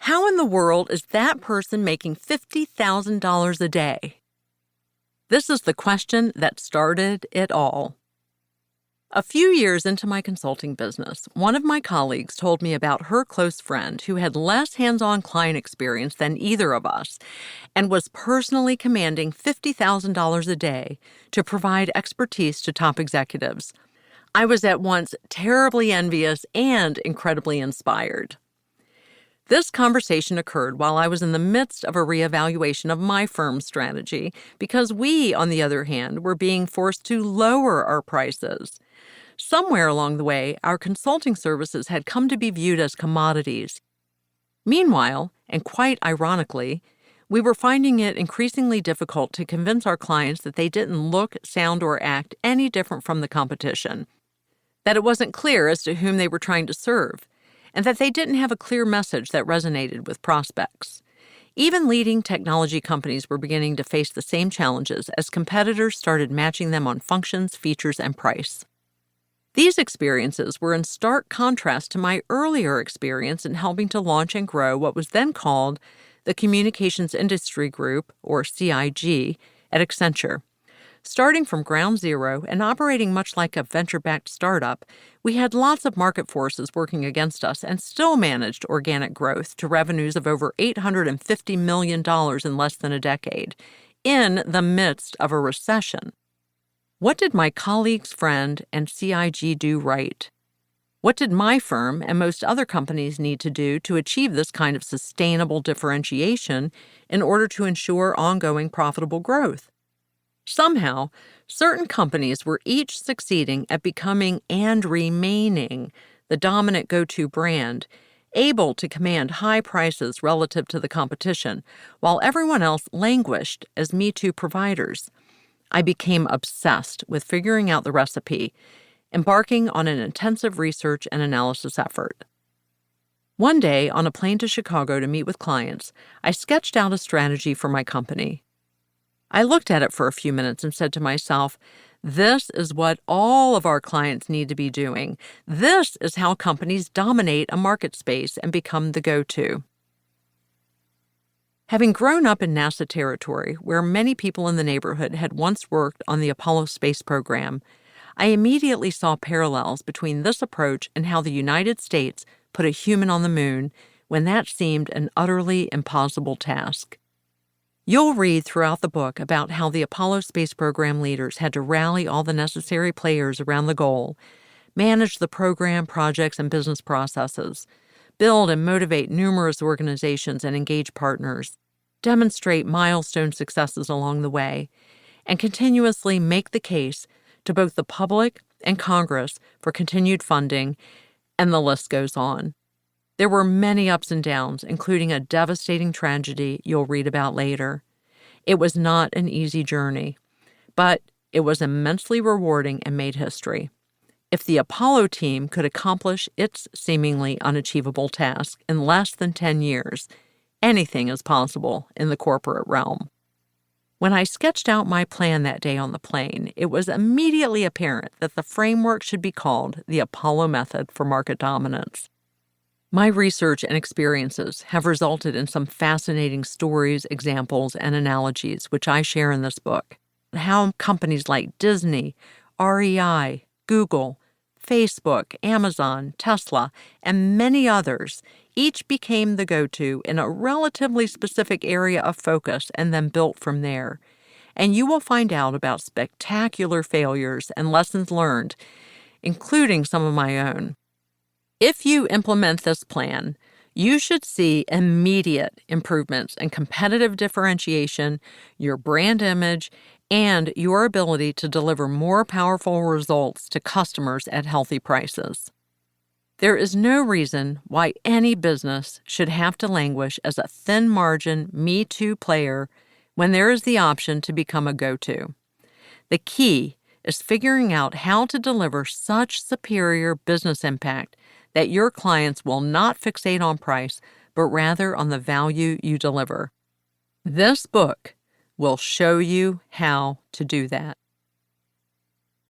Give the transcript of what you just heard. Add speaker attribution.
Speaker 1: How in the world is that person making $50,000 a day? This is the question that started it all. A few years into my consulting business, one of my colleagues told me about her close friend who had less hands-on client experience than either of us and was personally commanding $50,000 a day to provide expertise to top executives. I was at once terribly envious and incredibly inspired. This conversation occurred while I was in the midst of a reevaluation of my firm's strategy because we, on the other hand, were being forced to lower our prices. Somewhere along the way, our consulting services had come to be viewed as commodities. Meanwhile, and quite ironically, we were finding it increasingly difficult to convince our clients that they didn't look, sound, or act any different from the competition, that it wasn't clear as to whom they were trying to serve, and that they didn't have a clear message that resonated with prospects. Even leading technology companies were beginning to face the same challenges as competitors started matching them on functions, features, and price. These experiences were in stark contrast to my earlier experience in helping to launch and grow what was then called the Communications Industry Group, or CIG, at Accenture. Starting from ground zero and operating much like a venture-backed startup, we had lots of market forces working against us and still managed organic growth to revenues of over $850 million in less than a decade, in the midst of a recession. What did my colleague's friend and CIG do right? What did my firm and most other companies need to do to achieve this kind of sustainable differentiation in order to ensure ongoing profitable growth? Somehow, certain companies were each succeeding at becoming and remaining the dominant go-to brand, able to command high prices relative to the competition, while everyone else languished as Me Too providers. I became obsessed with figuring out the recipe, embarking on an intensive research and analysis effort. One day, on a plane to Chicago to meet with clients, I sketched out a strategy for my company. I looked at it for a few minutes and said to myself, this is what all of our clients need to be doing. This is how companies dominate a market space and become the go-to. Having grown up in NASA territory, where many people in the neighborhood had once worked on the Apollo space program, I immediately saw parallels between this approach and how the United States put a human on the moon when that seemed an utterly impossible task. You'll read throughout the book about how the Apollo space program leaders had to rally all the necessary players around the goal, manage the program, projects, and business processes, build and motivate numerous organizations and engage partners, demonstrate milestone successes along the way, and continuously make the case to both the public and Congress for continued funding, and the list goes on. There were many ups and downs, including a devastating tragedy you'll read about later. It was not an easy journey, but it was immensely rewarding and made history. If the Apollo team could accomplish its seemingly unachievable task in less than 10 years, anything is possible in the corporate realm. When I sketched out my plan that day on the plane, it was immediately apparent that the framework should be called the Apollo method for market dominance. My research and experiences have resulted in some fascinating stories, examples, and analogies, which I share in this book. How companies like Disney, REI, Google, Facebook, Amazon, Tesla, and many others each became the go-to in a relatively specific area of focus and then built from there. And you will find out about spectacular failures and lessons learned, including some of my own. If you implement this plan, you should see immediate improvements in competitive differentiation, your brand image, and your ability to deliver more powerful results to customers at healthy prices. There is no reason why any business should have to languish as a thin-margin Me Too player when there is the option to become a go-to. The key is figuring out how to deliver such superior business impact that your clients will not fixate on price, but rather on the value you deliver. This book will show you how to do that.